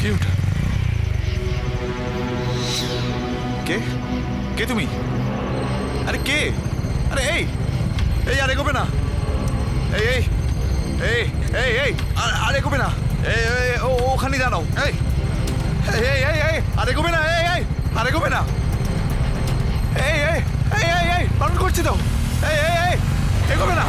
কে ওটা? কে কে তুমি? আরে কে? আরে এই এই আরে গোবে না, এই এই এই এই এই আরে গোবে না, এই ওখানে দাঁড়াও, এই এই এই এই আরে গোবে না, এই এই আরে গোবে না, এই এই এই এই এই বারণ করছি তো, এই এই এই এগোবে না।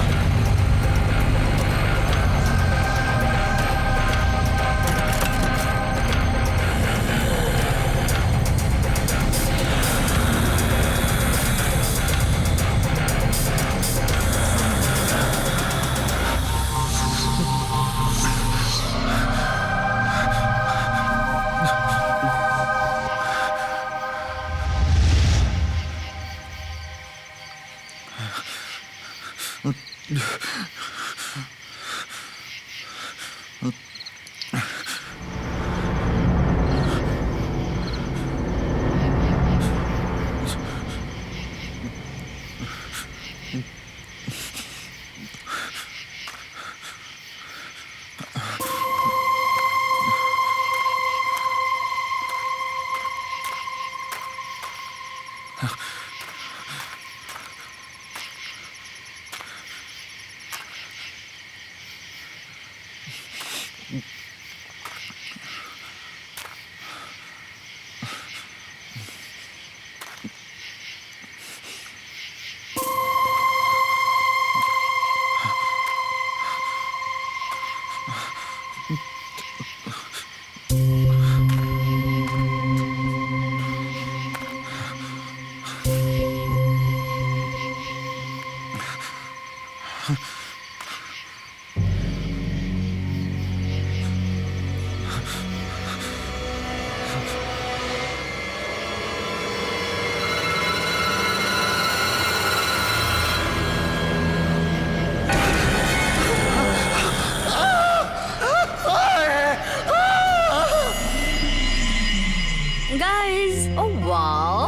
গাইস, ও ওয়াও,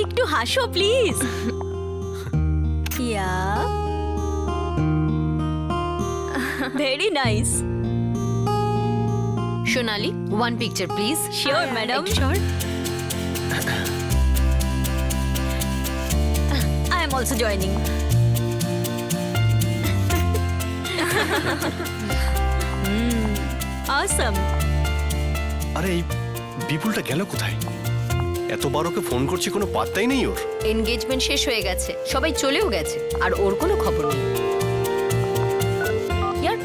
একটু হাসো please. Yeah, very nice. Sonali, one picture please. Sure madam. Sure. I am also joining. Awesome. আরে এই বিপুলটা গেল কোথায়? এতবার ওকে ফোন করছি, কোনো পাত্তাই নেই ওর। এনগেজমেন্ট শেষ হয়ে গেছে, সবাই চলেও গেছে, আর ওর কোনো খবর নেই। ইয়ার,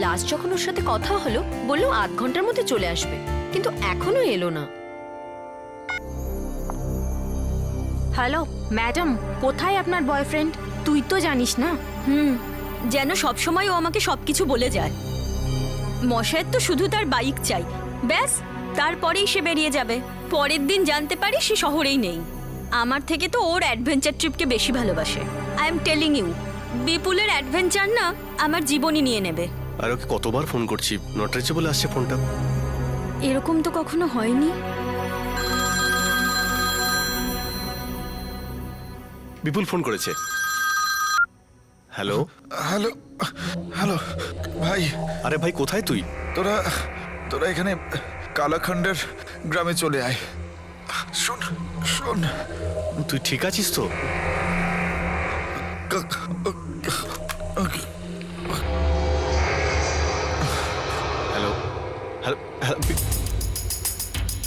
লাস্ট যখন ওর সাথে কথা হলো বললো 8 ঘন্টার মধ্যে চলে আসবে, কিন্তু এখনো এলো না। হ্যালো ম্যাডাম, কোথায় আপনার বয়ফ্রেন্ড? তুই তো জানিস না। যেন সবসময় ও আমাকে সবকিছু বলে যায়। মশায়ের তো শুধু তার বাইক চাই, ব্যাস, তারপরেই সে বেরিয়ে যাবে। পরের দিন জানতে পারি সে শহরেই নেই। আমার থেকে তো ওর অ্যাডভেঞ্চার ট্রিপকে বেশি ভালোবাসে। আই এম টেলিং ইউ, বিপুলের অ্যাডভেঞ্চার না আমার জীবনই নিয়ে নেবে। আর ওকে কতবার ফোন করছি, নট রিচেবল আসছে ফোনটা। এরকম তো কখনো হয়নি। বিপুল ফোন করেছে। হ্যালো হ্যালো হ্যালো ভাই। আরে ভাই, কোথায় তুই? তোরা তোরা এখানে কালাখন্ডের গ্রামে চলে আয়। শোন শোন, তুই ঠিক আছিস তো? হ্যালো হ্যালো,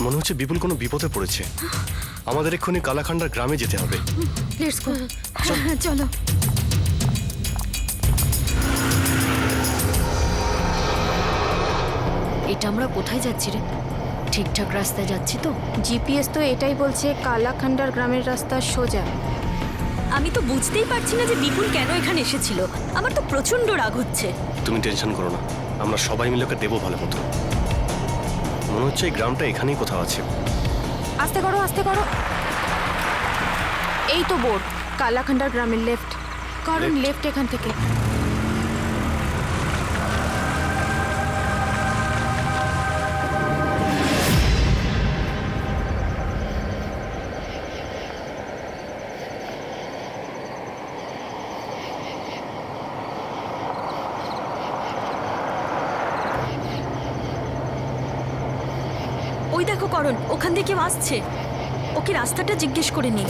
মনে হচ্ছে বিপুল কোনো বিপদে পড়েছে। আমাদের এক্ষুনি কালাখান্ডার গ্রামে যেতে হবে। লেটস গো, চলো। এটা আমরা কোথায় যাচ্ছি রে? ঠিকঠাক রাস্তায় যাচ্ছি তো? জিপিএস তো এটাই বলছে, কালাখান্ডার গ্রামের রাস্তা সোজা। আমি তো বুঝতেই পারছি না যে বিপুল কেন এখানে এসেছিল। আমার তো প্রচন্ড রাগ হচ্ছে। তুমি টেনশন করো না, আমরা সবাই মিলে ওকে দেবো ভালো মতো। মনে হচ্ছে এই গ্রামটা এখানেই কোথাও আছে। আস্তে করো, আস্তে করো। এই তো বোর্ড, কালাখান্ডার গ্রামের লেফট। কারণ লেফট এখান থেকে। ওই দেখো করণ, ওখান থেকে কেউ আসছে। ওকে রাস্তাটা জিজ্ঞেস করে নি।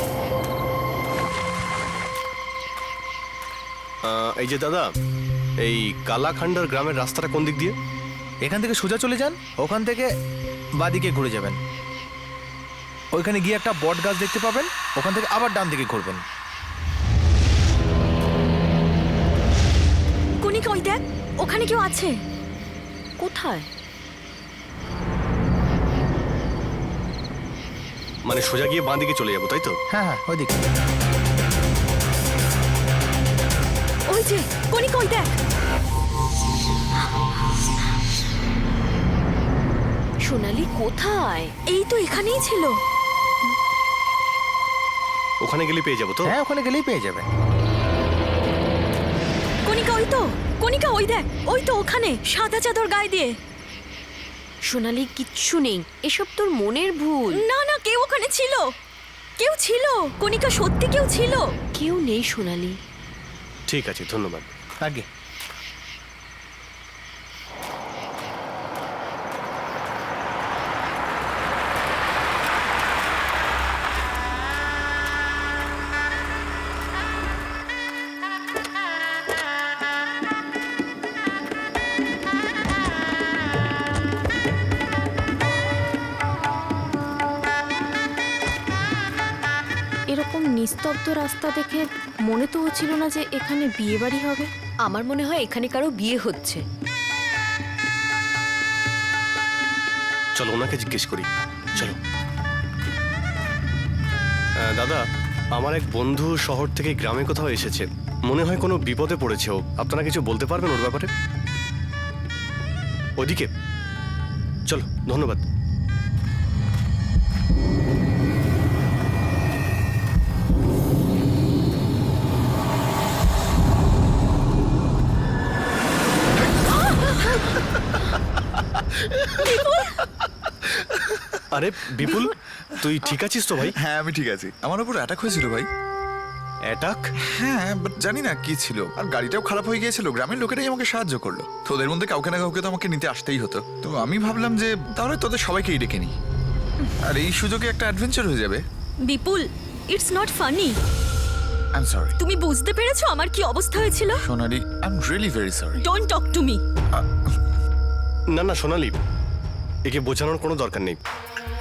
এই যে দাদা, এই কালাখান্ডার গ্রামের রাস্তাটা কোন দিক দিয়ে? এখান থেকে সোজা চলে যান, ওখান থেকে বাদিকে ঘুরে যাবেন। ওইখানে গিয়ে একটা বট গাছ দেখতে পাবেন, ওখান থেকে আবার ডান দিকে ঘুরবেন। কণিকা ওই দেখ, ওখানে কেউ আছে। কোথায়? মানে সোজা গিয়ে বাঁ দিকে চলে যাবো, তাই তো? হ্যাঁ হ্যাঁ, ওইদিকে। ওই যে কণিকা ওই দেখ। সোনালি কোথায়? এই তো এখানেই ছিল। ওখানে গেলে পেয়ে যাবো তো? হ্যাঁ, ওখানে গেলেই পেয়ে যাবেন। কণিকা ওই তো, কণিকা ওই দেখ, ওই তো ওখানে সাদা চাদর গায়ে দিয়ে। সোনালি কিচ্ছু নেই, এসব তোর মনের ভুল। না না, কেউ ওখানে ছিল, কেউ ছিল কণিকা, সত্যি কেউ ছিল। কেউ নেই সোনালি। ঠিক আছে, ধন্যবাদ। আগে এরকম নিস্তব্ধ রাস্তা দেখে মনে তো হচ্ছিল না যে এখানে বিয়ে বাড়ি হবে। আমার মনে হয় এখানে কারো বিয়ে হচ্ছে। চলো ওনাকে জিজ্ঞেস করি, চলো। দাদা, আমার এক বন্ধু শহর থেকে গ্রামে কোথাও এসেছে, মনে হয় কোনো বিপদে পড়েছে ও। আপনারা কিছু বলতে পারবেন ওর ব্যাপারে? ওদিকে চলো, ধন্যবাদ। আরে বিপুল, তুই ঠিক আছিস তো ভাই? হ্যাঁ আমি ঠিক আছি। আমার উপর অ্যাটাক হয়েছিল ভাই। অ্যাটাক? হ্যাঁ, বাট জানি না কি ছিল। আর গাড়িটাও খারাপ হয়ে গিয়েছিল। গ্রামের লোকেরাই আমাকে সাহায্য করলো। তোদের মধ্যে কাউকে না কাউকে তো আমাকে নিতে আসতেই হতো। তো আমি ভাবলাম যে তাহলে তোদের সবাইকেই ডেকে নিই, আর এই সুযোগে একটা অ্যাডভেঞ্চার হয়ে যাবে। Bipul, it's not funny. I am sorry. তুমি বুঝতে পেরেছো আমার কি অবস্থা হয়েছিল? Sonali, I am really very sorry. Don't talk to me. না না সোনালি, একে বোঝানোর কোনো দরকার নেই।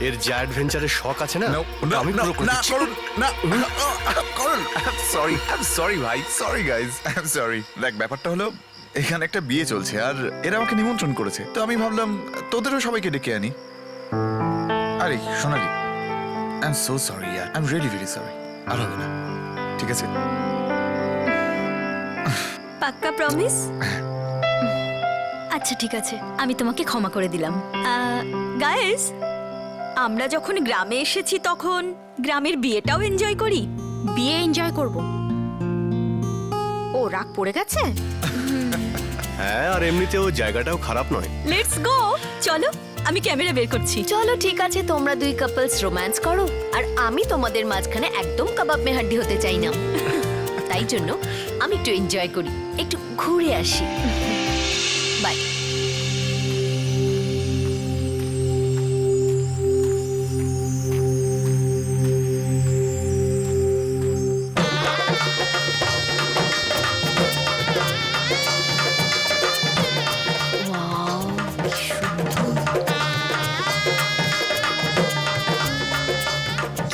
এর যা অ্যাডভেঞ্চারের শখ আছে না, ওটা আমি পুরো করে দিচ্ছি। সরি ভাই, sorry guys, I am sorry. দেখ ব্যাপারটা হলো এখানে একটা বিয়ে চলছে আর এরা আমাকে নিমন্ত্রণ করেছে, তো আমি ভাবলাম তোদেরও সবাইকে ডেকে আনি। আরে Sonali, I am so sorry, I am really very sorry. আর হবে না, ঠিক আছে? পাক্কা প্রমিস? আচ্ছা ঠিক আছে, আমি তোমাকে ক্ষমা করে দিলাম। গাইস, আমরা যখন গ্রামে এসেছি তখন গ্রামের বিয়েটাও এনজয় করি। বিয়ে এনজয় করব। ও রাগ পড়ে গেছে? হ্যাঁ, আর এমনিতেও জায়গাটাও খারাপ নয়। লেটস গো, চলো আমি ক্যামেরা বের করছি। চলো ঠিক আছে, তোমরা দুই কাপলস রোম্যান্স করো, আর আমি তোমাদের মাঝখানে একদম কাবাব মে হাড্ডি হতে চাই না। তাই জন্য আমি একটু এনজয় করি, একটু ঘুরে আসি। বাই।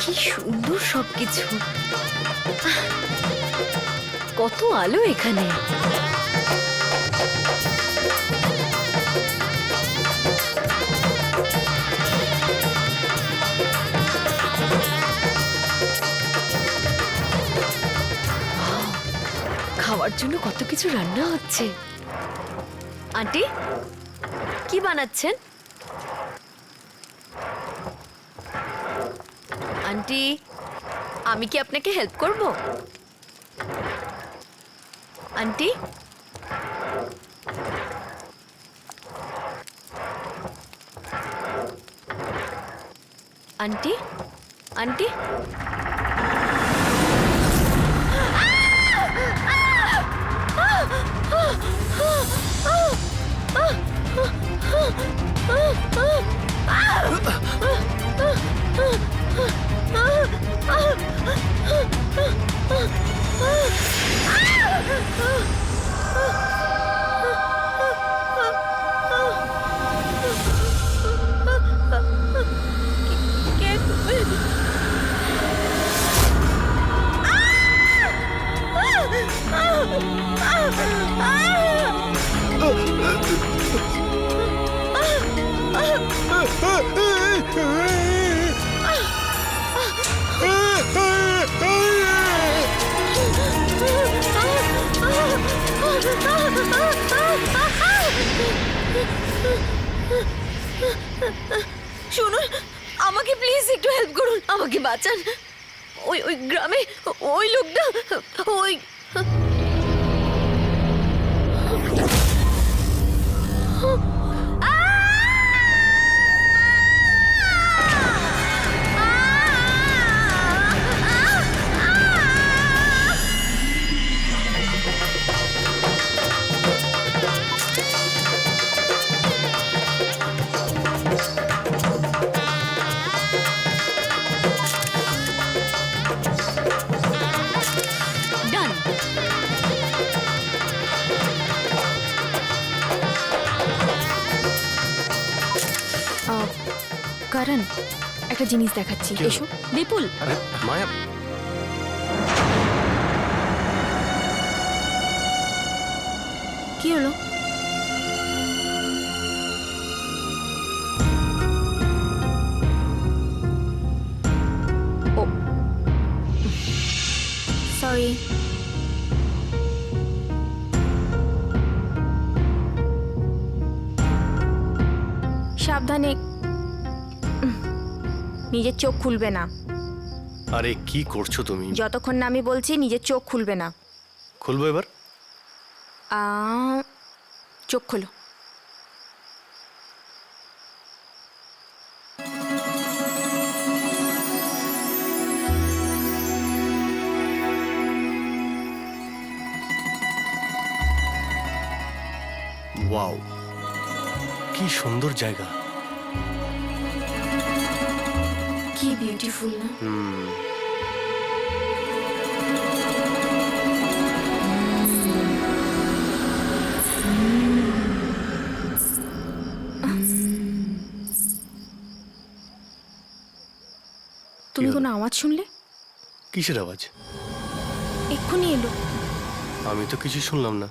কি সুন্দর সবকিছু, কত আলো এখানে। খাওয়ার জন্য কত কিছু রান্না হচ্ছে। আন্টি, কি বানাচ্ছেন? আন্টি, আমি কি আপনাকে হেল্প করব? আন্টি, আন্টি, আন্টি, কে তুমি? শুনুন, আমাকে প্লিজ একটু হেল্প করুন, আমাকে বাঁচান। ওই ওই গ্রামে ওই লোকটা ওই ডান। কারণ একটা জিনিস দেখাচ্ছি, কি হলো? এসো। বিপুল, আরে মায়া, কি হলো? ও সরি। সাবধানে, নিজের চোখ খুলবে না আরে কি করছো তুমি? যতক্ষণ না আমি বলছি নিজের চোখ খুলবে না। খুলবো এবার? চোখ খোলো। ওয়াও, কি সুন্দর জায়গা। কি বিউটিফুল না? তুমি হলো? কোনো আওয়াজ শুনলে? কিসের আওয়াজ? এক্ষুনি এলো। আমি তো কিছু শুনলাম না।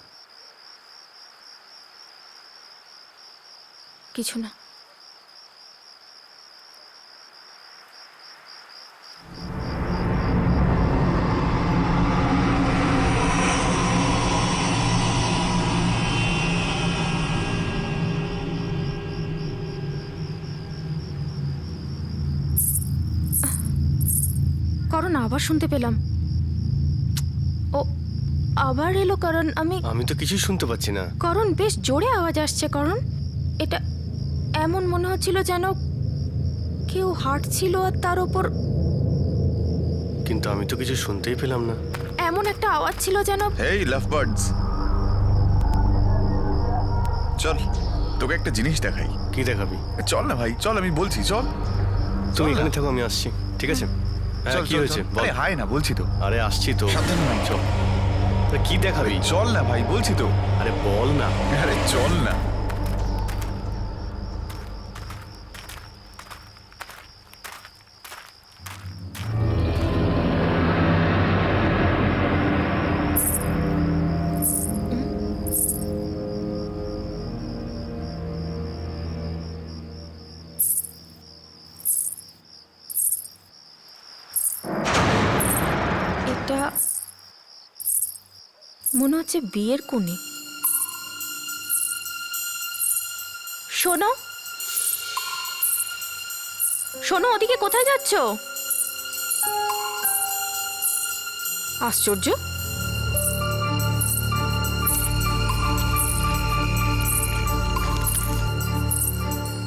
কিছু না। কারণ আবার শুনতে পেলাম। ও আবার এলো। কারণ আমি তো কিছুই শুনতে পাচ্ছি না। কারণ বেশ জোরে আওয়াজ আসছে। কারণ এটা এমন মনে হচ্ছিল যেন কেউ হাঁটছিল আর তার ওপর কিন্তু আমি তো কিছু শুনতেই পেলাম না। এমন একটা আওয়াজ ছিল যেন এই লাভ বার্ডস, চল তোকে একটা জিনিস দেখাই। কি দেখাবি? চল না ভাই, চল, আমি বলছি চল। তুমি চল এখানে না। থাকো, আমি আসছি। ঠিক আছে? হ্যাঁ, চল কি চল, হয়েছে চল। বল। আরে হায় না, বলছি তো। আরে আসছি তো। সাবধানে ভাই, চল। আরে কি দেখাবি? চল না ভাই, বলছি তো। আরে বল না। আরে চল না। এটা মনে হচ্ছে বিয়ের কোণে। শোনো শোনো, ওদিকে কোথায় যাচ্ছ? আশ্চর্য।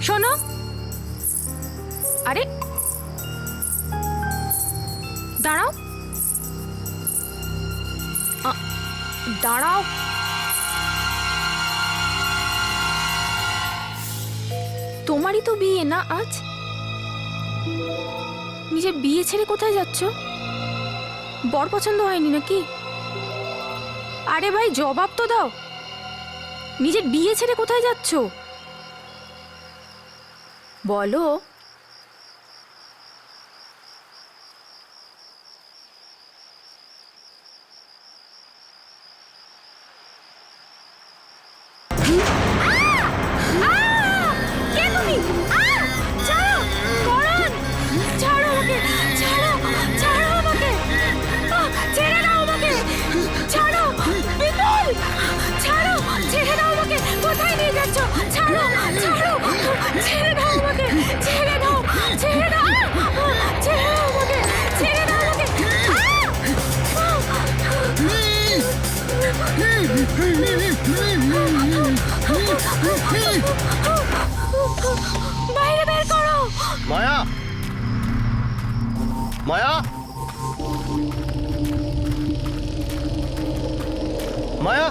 শোনো, আরে দাঁড়াও, দাঁড়াও। তোমারই তো বিয়ে না আজ? নিজের বিয়ে ছেড়ে কোথায় যাচ্ছ? বর পছন্দ হয়নি নাকি? আরে ভাই জবাব তো দাও, নিজের বিয়ে ছেড়ে কোথায় যাচ্ছ বলো। কে তুমি? ছাড়ো করণ, ছাড়ো আমাকে, ছাড়ো, ছাড়ো আমাকে, ছেড়ে দাও আমাকে, ছাড়ো বিপুল, ছাড়ো, ছেড়ে দাও আমাকে, কোথায় নিয়ে যাচ্ছ? ছাড়ো, ছাড়ো, ছেড়ে দাও আমাকে, ছেড়ে দাও, ছেড়ে দাও, ছেড়ে দাও আমাকে, ছেড়ে দাও আমাকে। বাইরে বের করো। মায়া, মায়া, মায়া।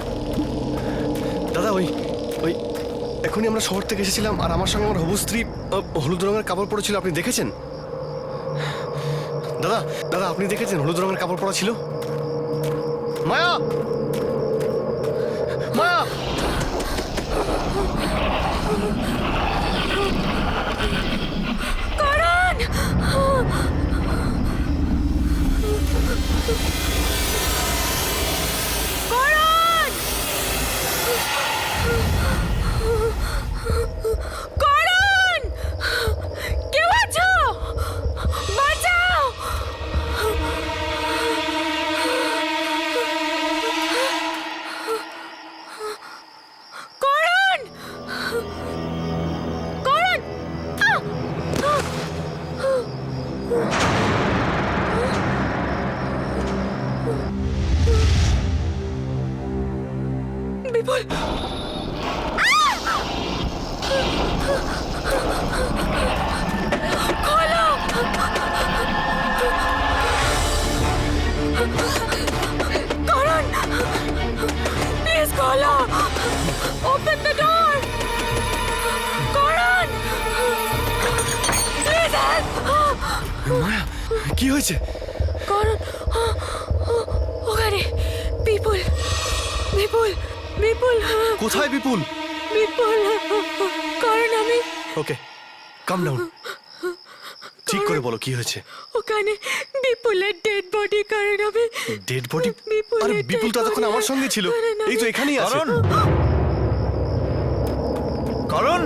দাদা ওই ওই এখনই আমরা শহর থেকে এসেছিলাম আর আমার সঙ্গে আমার হবু স্ত্রী হলুদ রঙের কাপড় পরেছিল, আপনি দেখেছেন? দাদা দাদা আপনি দেখেছেন হলুদ রঙের কাপড় পরা ছিল? মায়া, মায়া। করণ, করণ, করণ, কেউ আছো? বাঁচাও। করণ, করণ, বিপুল, খোলো, করণ, প্লিজ খোলো, open the door, Karan, please help. Maya কি হয়েছে? করণ, ওখানে বিপুল, বিপুল, বিপুল, কোথায় বিপুল? বিপুল, করণ আমি ওকে কাম ডাউন, ঠিক করে বলো কি হয়েছে। ওখানে বিপুলের ডেড বডি, কারণ আমি ডেড বডি? বিপুলের আরে বিপুল তো dead এতক্ষণ body। আমার সঙ্গে ছিল, এই তো এখানেই আছে। করণ, করণ,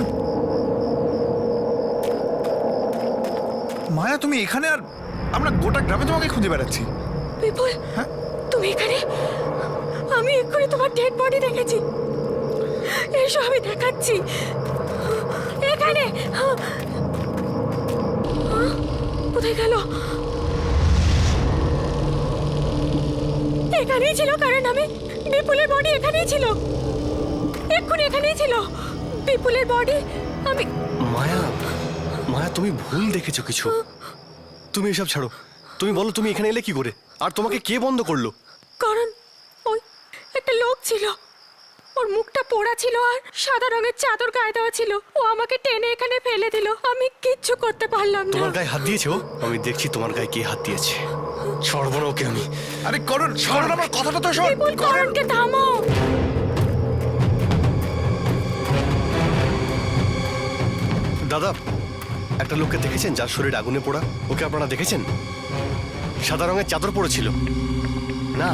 মায়া তুমি এখানে? আর আমরা গোটা গ্রামে তোমাকে খুঁজে বেড়াচ্ছি। বিপুল, হ্যাঁ? তুমি এখানে? আমি এক্ষুনি তোমার ডেড বডি দেখেছি, এসো আমি দেখাচ্ছি, এখানে। কোথায় গেল? এখানেই ছিল, কারণ আমি বিপুলের বডি এখানেই ছিল, এক্ষুনি এখানেই ছিল বিপুলের বডি। আমি মায়া, মায়া তুমি ভুল দেখেছো কিছু। তুমি এসব ছাড়ো, তুমি বলো তুমি এখানে এলে কি করে, আর তোমাকে কে বন্ধ করলো? কারণ ওই একটা লোক ছিল, ওর মুখটা পোড়া ছিল আর সাদা রঙের চাদর গায়ে দেওয়া ছিল, ও আমাকে টেনে এখানে ফেলে দিল, আমি কিচ্ছু করতে পারলাম না। তোমার গায়ে হাত দিয়েছে ও? আমি দেখছি তোমার গায়ে কে হাত দিয়েছে। ছাড়বো না ওকে আমি। আরে করণ, করণ আমার কথাটা তো শোন। বিপুল, করণ, করণকে থামাও। দাদা একটা লোককে দেখেছেন যার শরীর আগুনে পোড়া? ওকে আপনারা দেখেছেন? সাদা রঙের চাদর পরেছিল না?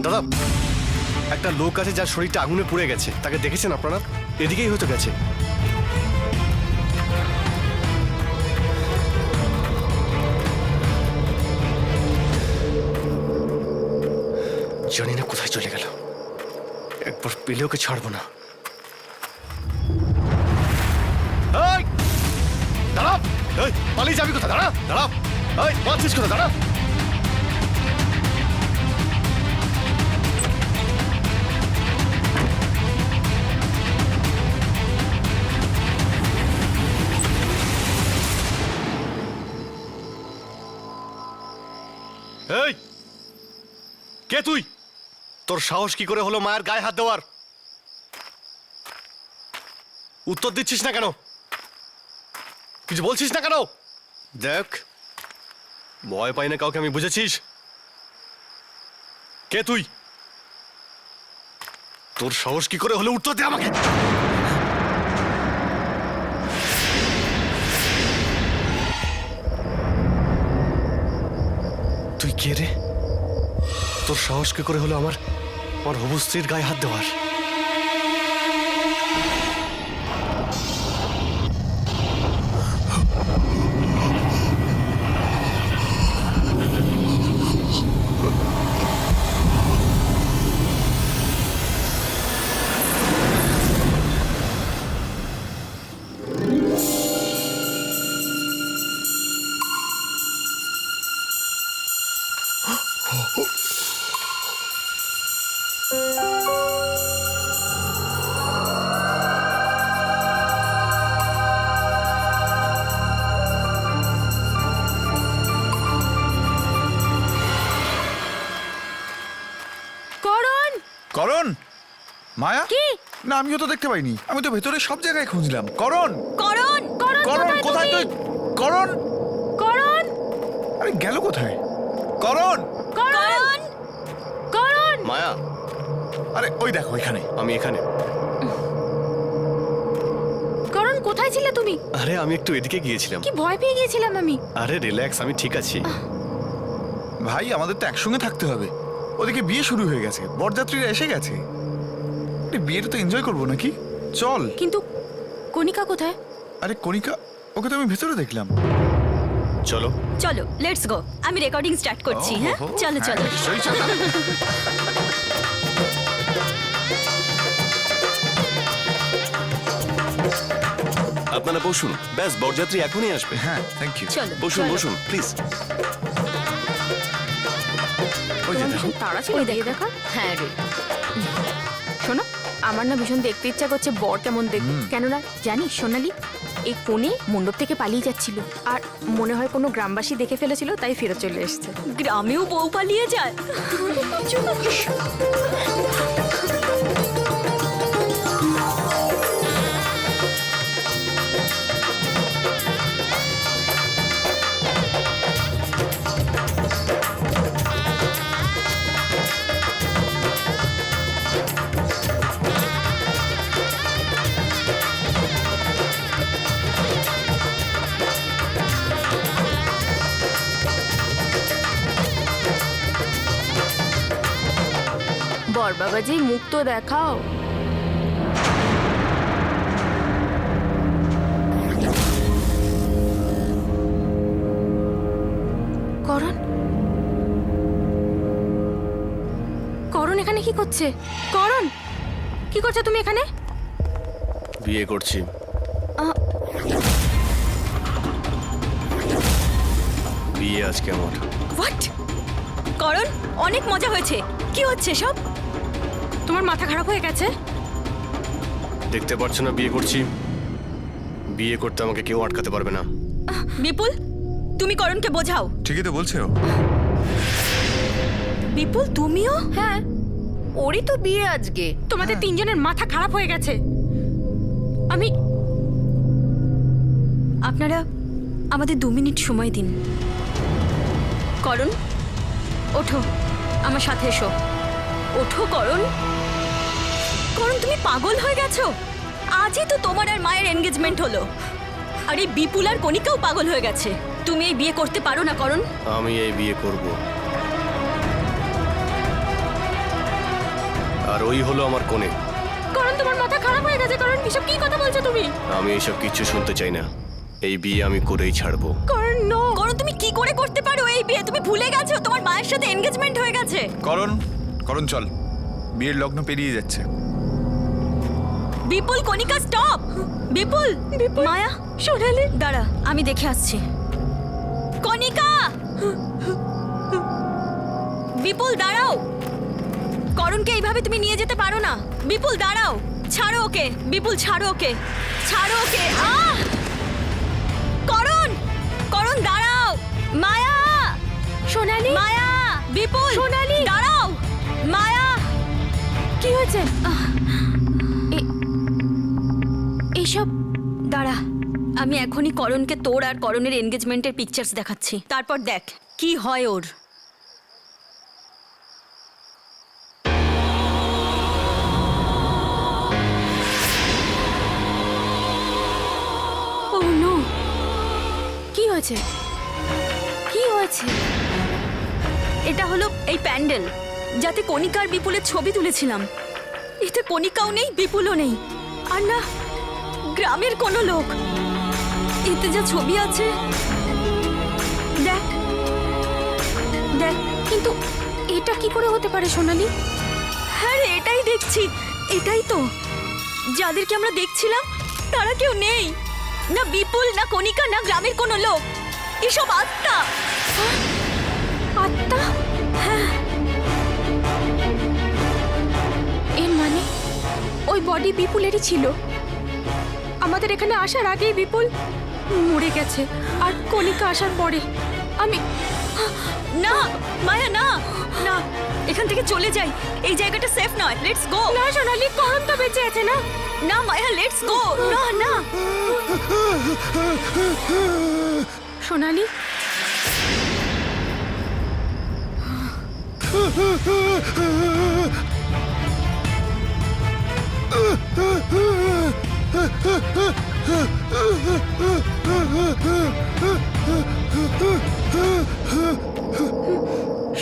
দাদা একটা লোক আছে যার শরীরটা আগুনে পুড়ে গেছে, তাকে দেখেছেন আপনারা? এদিকেই হয়তো গেছে। জানি না কোথায় চলে গেল, একবার পেলে ওকে ছাড়বো না। এই, দাঁড়াও! এই, পালিয়ে যাবি কোথায়? দাঁড়া, দাঁড়াও! এই, পাচ্ছিস কোথায়? দাঁড়া! এই, কে তুই? তোর সাহস কি করে হলো মায়ের গায়ে হাত দেওয়ার? উত্তর দিচ্ছিস না কেন? কিছু বলছিস না কেন? দেখ, ভয় পাই না কাউকে, আমি বুঝেছিস? কে তুই? তোর সাহস কি করে হলে উঠতে দে আমাকে। তুই কে রে? তোর সাহস কি করে হলো আমার আমার হবু স্ত্রীর গায়ে হাত দেওয়ার? করণ করণ, মায়া কি? না, আমিও তো দেখতে পাইনি। আমি তো ভেতরে সব জায়গায় খুঁজলাম। করণ, করণ করণ করণ কোথায় তুই? করণ, করণ আরে গেল কোথায়? করণ, করণ করণ মায়া, আরে ওই দেখো এখানে। আমি এখানে। করণ কোথায় ছিলে তুমি? আরে আমি একটু এদিকে গিয়েছিলাম। কি ভয় পেয়ে গিয়েছিলাম আমি। আরে রিল্যাক্স, আমি ঠিক আছি। ভাই, আমাদের তো একসঙ্গে থাকতে হবে। ওদিকে বিয়ে শুরু হয়ে গেছে, বরযাত্রীরা এসে গেছে। আরে বিয়েটা তো এনজয় করবো নাকি? চল। কিন্তু কণিকা কোথায়? আরে কণিকা, ওকে তো আমি ভেতরে দেখলাম। চলো। চলো লেটস গো, আমি রেকর্ডিং স্টার্ট করছি। হ্যাঁ ওহো, চলো হ্যাঁ, চলো। নিশ্চয়ই চলো। আপনারা বসুন, ব্যাস বরযাত্রী এখনই আসবে। হ্যাঁ, থ্যাংক ইউ। চলো বসুন চলো। বসুন প্লিজ। ওই যে দেখো। তারা ছিল বিয়ে দেখা। হ্যাঁ রে, শোনো, আমার না ভীষণ দেখতে ইচ্ছা করছে বর কেমন দেখবে। কেননা জানিস সোনালি, এই কোণে মণ্ডপ থেকে পালিয়ে যাচ্ছিল, আর মনে হয় কোনো গ্রামবাসী দেখে ফেলেছিল, তাই ফিরে চলে এসেছে। গ্রামেও বউ পালিয়ে যায়। বর বাবাজি, মুখ তো দেখাও। করণ, করণ এখানে কি করছে? করণ, কি করছো তুমি এখানে? বিয়ে করছি। বিয়ে আজকে আমার। হোয়াট? করণ, অনেক মজা হয়েছে। কি হচ্ছে সব? তোমার মাথা খারাপ হয়ে গেছে? দেখতে পাচ্ছ না বিয়ে করছি? বিয়ে করতে আমাকে কেউ আটকাতে পারবে না। বিপুল, তুমি করণকে বোঝাও। ঠিকই তো বলছে ও। বিপুল, তুমিও? হ্যাঁ, ওরই তো বিয়ে আজকে। তোমাদের তিনজনের মাথা খারাপ হয়ে গেছে। আমি আপনারা আমাদের 2 মিনিট সময় দিন। করণ, ওঠো, আমার সাথে এসো। ওঠো করণ। করণ, তুমি পাগল হয়ে গেছো? আজই তো তোমার আর মায়ের এনগেজমেন্ট হলো, আর এই বিপুল আর কণিকাও পাগল হয়ে গেছে। তুমি এই বিয়ে করতে পারো না করণ। আমি এই বিয়ে করব, আর ওই হলো আমার কোণে। করণ, তোমার মাথা খারাপ হয়ে গেছে। করণ, এসব কি কথা বলছো তুমি? আমি এসব কিচ্ছু শুনতে চাই না। এই বিয়ে আমি করেই ছাড়বো। করণ, নো। করণ, তুমি কি করে করতে পারো এই বিয়ে? তুমি ভুলে গেছো তোমার মায়ের সাথে এনগেজমেন্ট হয়ে গেছে। করণ, করণ চল, বিয়ের লগ্ন পেরিয়ে যাচ্ছে। বিপুল, কণিকা, স্টপ। বিপুল, মায়া, সোনালি, দাঁড়া, আমি দেখে আসছি। কণিকা, বিপুল দাঁড়াও। করণকে এইভাবে তুমি নিয়ে যেতে পারো না। বিপুল দাঁড়াও, ছাড়ো ওকে। বিপুল ছাড়ো ওকে, ছাড়ো ওকে। আহ! করণ, করণ দাঁড়াও। মায়া, সোনালি, মায়া, বিপুল, সোনালি। দাঁড়াও। মায়া, কি হয়েছে? এইসব দাঁড়া, আমি এখনই করণকে তোর আর করণের এনগেজমেন্টের পিকচার্স দেখাচ্ছি, তারপর দেখ কি হয় ওর। ও নো, কি হয়েছে? কি হয়েছে? এটা হলো এই প্যান্ডেল, যাতে কণিকা আর বিপুলের ছবি তুলেছিলাম। এতে কণিকাও নেই, বিপুলও নেই, আর না গ্রামের কোনো লোক। এতে যা ছবি আছে, দেখ দেখ। কিন্তু এটা কি করে হতে পারে সোনালি? হ্যাঁ রে, এটাই দেখছি, এটাই তো। যাদেরকে আমরা দেখছিলাম তারা কেউ নেই, না বিপুল, না কণিকা, না গ্রামের কোনো লোক। এসব আত্মা। আত্মা? হ্যাঁ, এর মানে ওই বডি বিপুলেরই ছিল। আমাদের এখানে আসার আগেই বিপুল মরে গেছে, আর কণিকা আসার পরে আমি না মায়া, না না, এখান থেকে চলে যাই। এই জায়গাটা সেফ নয়, লেটস গো। না সোনালি, করণ তো বেঁচে আছে না? না মায়া, লেটস গো। না না সোনালি,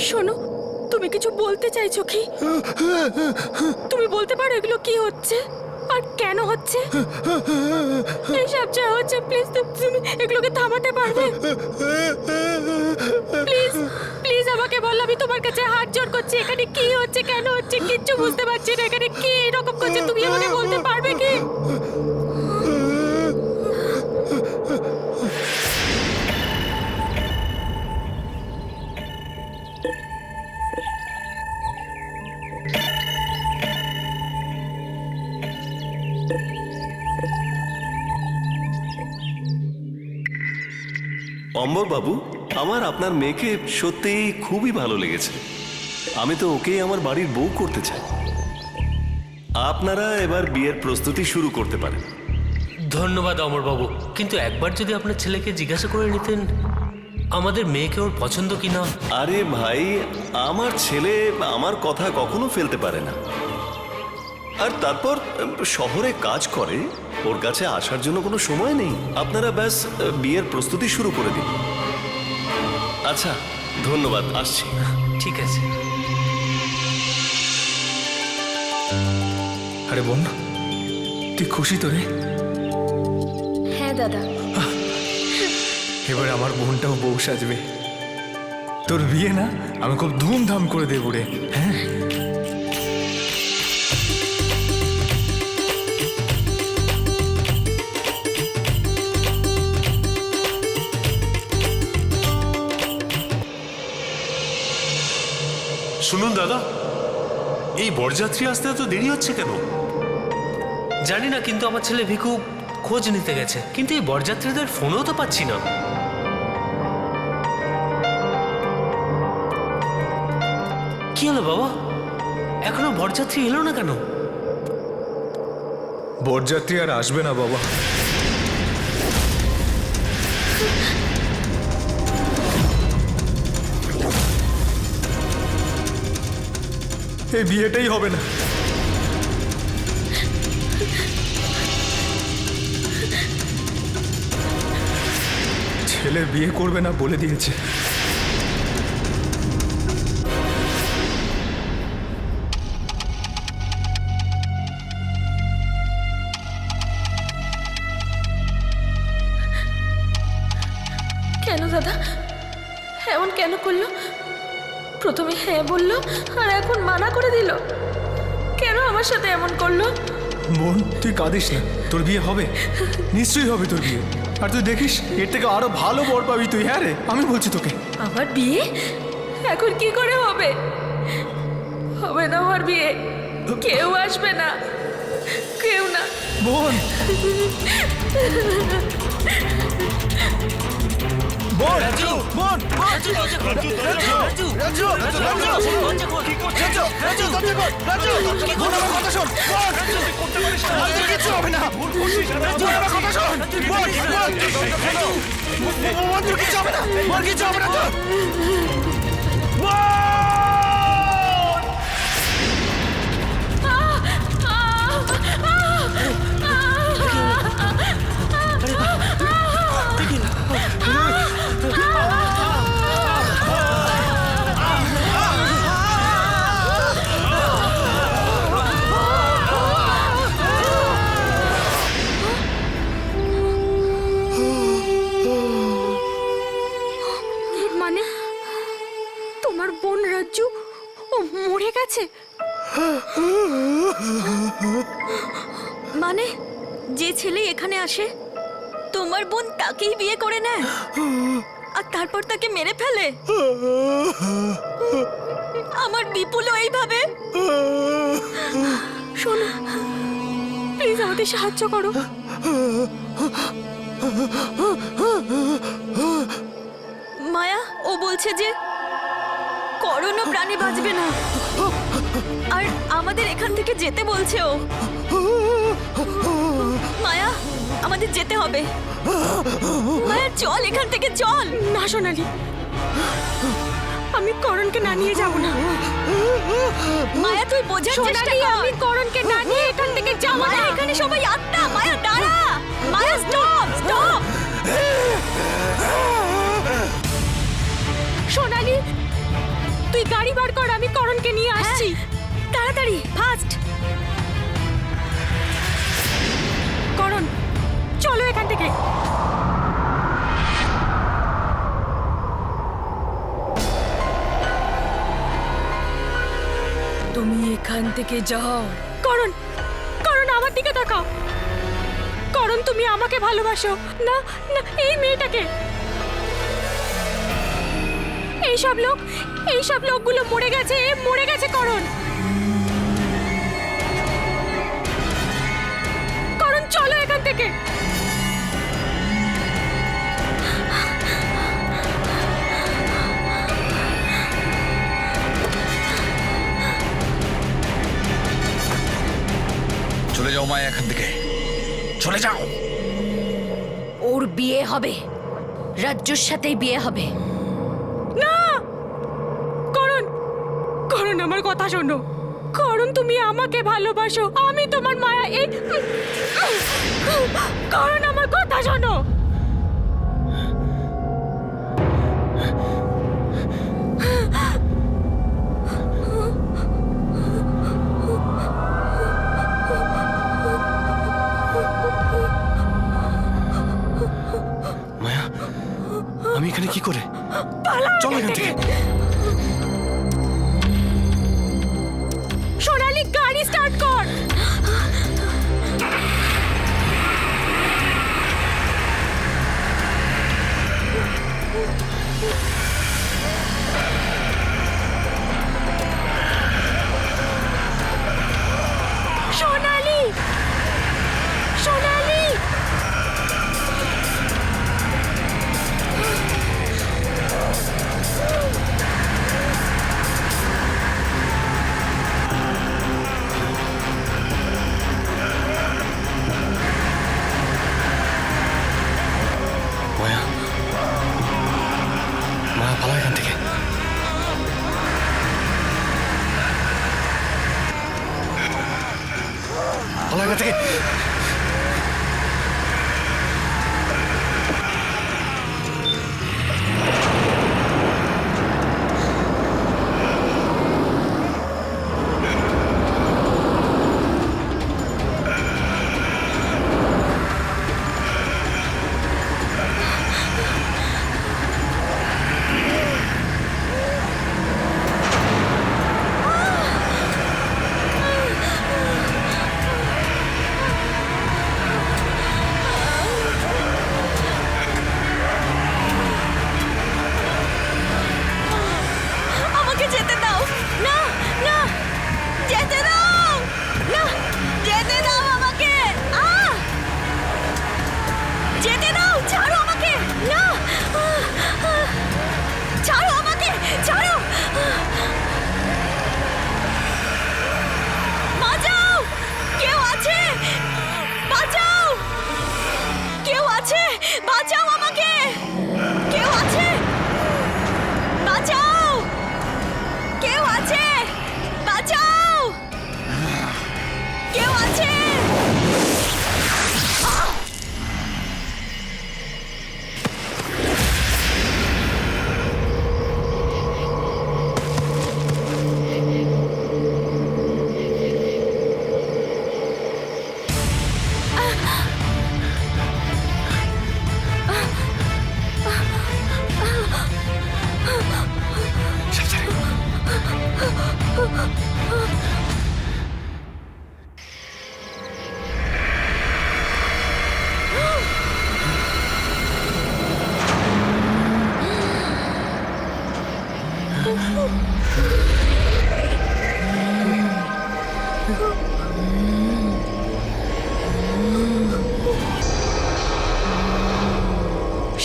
শোনো, তুমি কিছু বলতে চাইছো কি? তুমি বলতে পারো এগুলো কি হচ্ছে আর কেন হচ্ছে? এইসব যা হচ্ছে, প্লিজ তুমি এগুলোকে থামাতে পারবে? প্লিজ প্লিজ আমাকে বলো, আমি তোমার কাছে হাত জোড় করছি। এখানে কি হচ্ছে, কেন হচ্ছে, কিচ্ছু বুঝতে পারছি না। এখানে কি এরকম করছে, তুমি আমাকে বলতে পারবে কি? অম্বর বাবু, আমার আপনার মেয়েকে সত্যিই খুবই ভালো লেগেছে। আমি তো ওকেই আমার বাড়ির বউ করতে চাই। আপনারা এবার বিয়ের প্রস্তুতি শুরু করতে পারেন। ধন্যবাদ অমরবাবু, কিন্তু একবার যদি আপনার ছেলেকে জিজ্ঞাসা করে নিতেন আমাদের মেয়েকে ওর পছন্দ কিনা। আরে ভাই, আমার ছেলে আমার কথা কখনো ফেলতে পারে না। আর তারপর শহরে কাজ করে, ওর কাছে আসার জন্য কোনো সময় নেই। আপনারা ব্যাস বিয়ের প্রস্তুতি শুরু করে দিন। আচ্ছা, ধন্যবাদ, আসছি। ঠিক আছে। আরে বোন, তুই খুশি তো রে? হ্যাঁ দাদা। এবার আমার বোনটাও বউ সাজবে। তোর বিয়ে না আমি খুব ধুমধাম করে দেবো রে। হ্যাঁ, শুনুন দাদা, এই বরযাত্রী আসতে এত দেরি হচ্ছে কেন? জানি না, কিন্তু আমার ছেলে ভিকু খোঁজ নিতে গেছে, কিন্তু এই বরযাত্রীদের ফোনও তো পাচ্ছি না। কি হলো বাবা, এখনো বরযাত্রী এলো না কেন? বরযাত্রী আর আসবে না বাবা। এই বিয়েটাই হবে না। ছেলে বিয়ে করবে না বলে দিয়েছে। কেন দাদা এমন কেন করলো? প্রথমে হ্যাঁ বললো আর এখন মানা করে দিল। কেন আমার সাথে এমন করলো? বোন, তুই কাঁদিস না, তোর বিয়ে হবে, নিশ্চয়ই হবে তোর বিয়ে। আর তুই দেখিস এর থেকে আরো ভালো বর পাবি তুই। হ্যাঁ রে, আমি বলছি তোকে। আমার বিয়ে এখন কি করে হবে? হবে না আমার বিয়ে, কেউ আসবে না, কেউ না। বোন, বোন, রাজু! বোন, রাজু, দরজা খোল! রাজু! রাজু! রাজু, রাজু! দরজা খোল! রাজু, রাজু, দরজা খোল! রাজু, বোন, আমার কথা শোন। বোন, রাজু, কিচ্ছু হবে না। রাজু, আমার কথা শোন। বোন, বোন, মন্ত্র কিছু হবে না, ওর কিছু হবে না তো। এর মানে তোমার বোন রাজ্জু ও মরে গেছে? মানে যে ছেলে এখানে আসে তোমার বোন তাকেই বিয়ে করে নেয় আর তারপর তাকে মেরে ফেলে? আমার বিপুলও এইভাবে? শোনো, প্লিজ আমাকে সাহায্য করো। মায়া, ও বলছে যে করোনা প্রাণে বাঁচবে না আর আমাদের এখান থেকে যেতে বলছে ও। মায়া, আমাদের যেতে হবে। মায়া চল এখান থেকে, চল। না সোনালি, আমি করণকে না নিয়ে যাব না। মায়া তুই বোঝার চেষ্টা সোনালি, কর। আমি করণকে না নিয়ে এখান থেকে যাব না। মায়া এখানে সবাই আত্মা। মায়া দাঁড়া। মায়া স্টপ স্টপ। সোনালি, তুই গাড়ি বার কর, আমি করণকে নিয়ে আসছি। তাড়াতাড়ি, ফাস্ট। করণ, চলো এখান থেকে। তুমি এখান থেকে যাও। করণ, করণ আমার দিকে তাকাও। করণ, তুমি আমাকে ভালোবাসো না? না এই মেয়েটাকে? এইসব লোকগুলো মরে গেছে, মরে গেছে। করণ, করণ চলো এখান থেকে। চলে যাও মায়া এখান থেকে, চলে যাও। ওর বিয়ে হবে, রাজ্যুর সাথেই বিয়ে হবে। না করণ, করণ আমার কথা শোনো। করণ, তুমি আমাকে ভালোবাসো, আমি তোমার মায়া। এই করণ, আমার কথা শোনো। মায়া, আমি এখানে কি করে? পালাও চলো এখান এখান থেকে। সোনালি, গাড়ি স্টার্ট কর। সোনালি, সোনালি।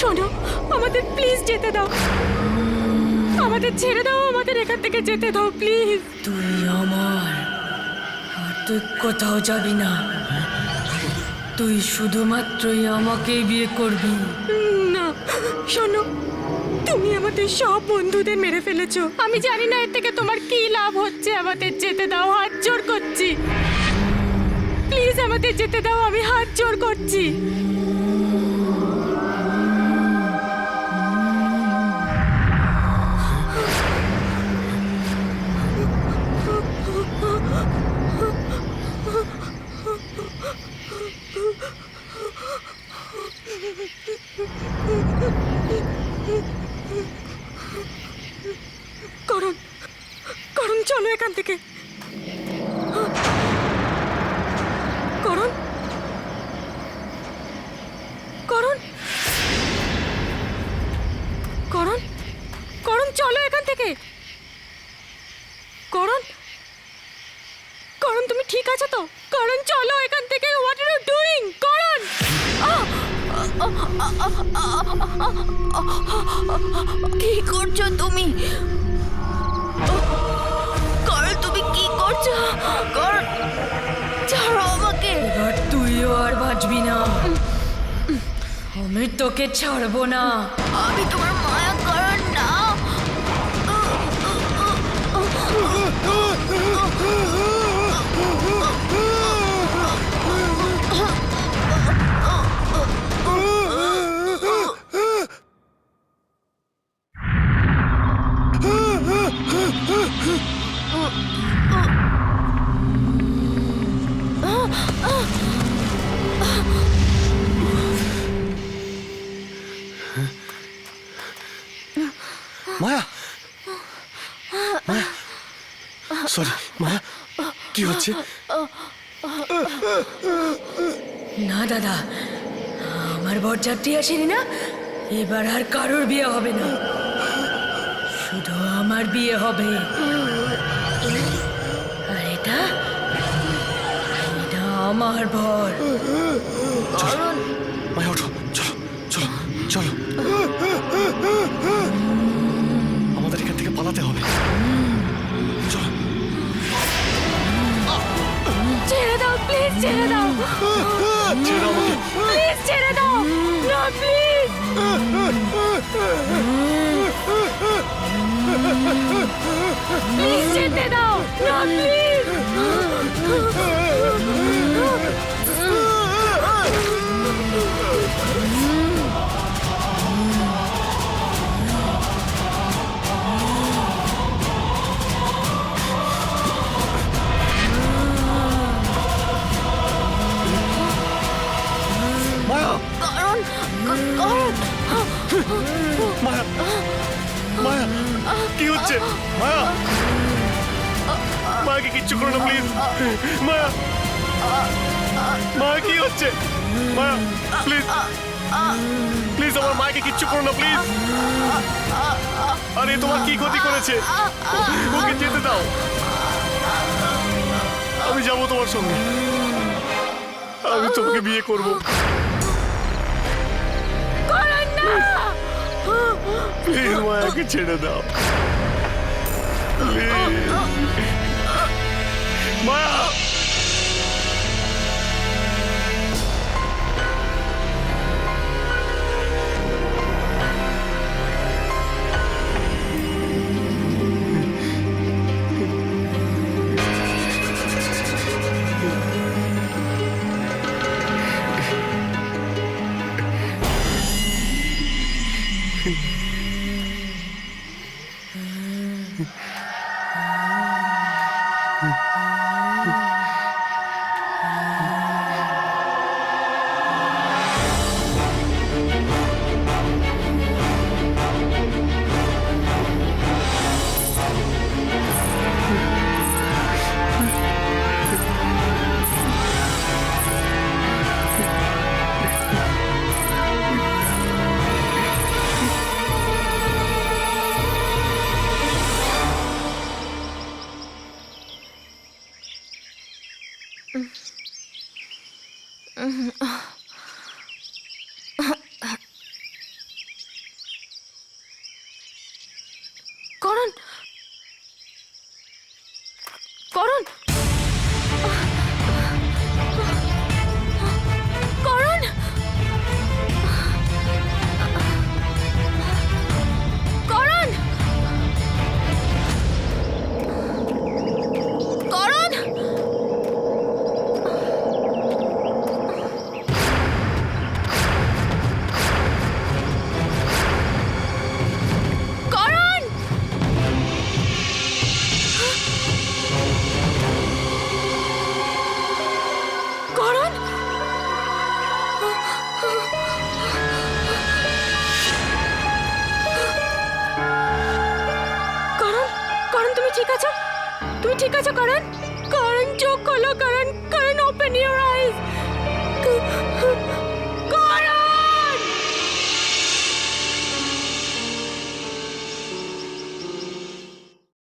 শোনো, আমাদের প্লিজ যেতে দাও, আমাদের ছেড়ে দাও, আমাদের এখান থেকে যেতে দাও প্লিজ। তুই আমার, আর তুই কোথাও যাবি না। তুই শুধুমাত্রই আমাকেই বিয়ে করবি। না শোনো, তুমি আমাদের সব বন্ধুদের মেরে ফেলেছো। আমি জানি না এর থেকে তোমার কি লাভ হচ্ছে। আমাদের যেতে দাও, হাত জোর করছি প্লিজ, আমাদের যেতে দাও, আমি হাত জোর করছি। করুন, করুন, চলো এখান থেকে। করুন, করুন, করুন, করুন, চলো এখান থেকে। করুন, করুন, তুমি ঠিক আছো তো? করুন, চলো এখান থেকে। What are you doing? করুন, কি করছো তুমি? করণ, তুমি কি করছো? করণ, ছাড়ো আমাকে। এবার তুইও আর বাঁচবি না, আমি তোকে ছাড়বো না। আমি তোমার মায়া, করণ না। মায়া, মায়া, সরি মায়া, কি হচ্ছে? না দাদা, আমার বরযাত্রী আসেনি না, এবার আর কারোর বিয়ে হবে না, শুধু আমার বিয়ে হবে। আর এটা এটা আমার বর। মায়া ওঠো, চলো চলো চলো, আমাদের এখান থেকে পালাতে হবে। চলো। ছেড়ে দাও প্লিজ, ছেড়ে দাও, ছেড়ে দাও আমাকে। প্লিজ ছেড়ে দাও, না প্লিজ। প্লিজ যেতে দাও, না প্লিজ। মায়া, করণ, করণ, মায়া, মায়া, কি হচ্ছে? মায়া, মায়াকে কিচ্ছু করো না প্লিজ। মায়া, মায়া কি হচ্ছে? মায়া প্লিজ, প্লিজ আমার মাকে কিচ্ছু করো না প্লিজ। আরে তোমার কি ক্ষতি করেছে? ওকে যেতে দাও, আমি যাবো তোমার সঙ্গে, আমি তোমাকে বিয়ে করবো। করণ না। প্লিজ মায়াকে ছেড়ে দাও, প্লিজ। মায়া, আছো? তুমি ঠিক আছো করণ? করণ চোখ খোলো, করণ, করণ ওপেন ইওর আইজ।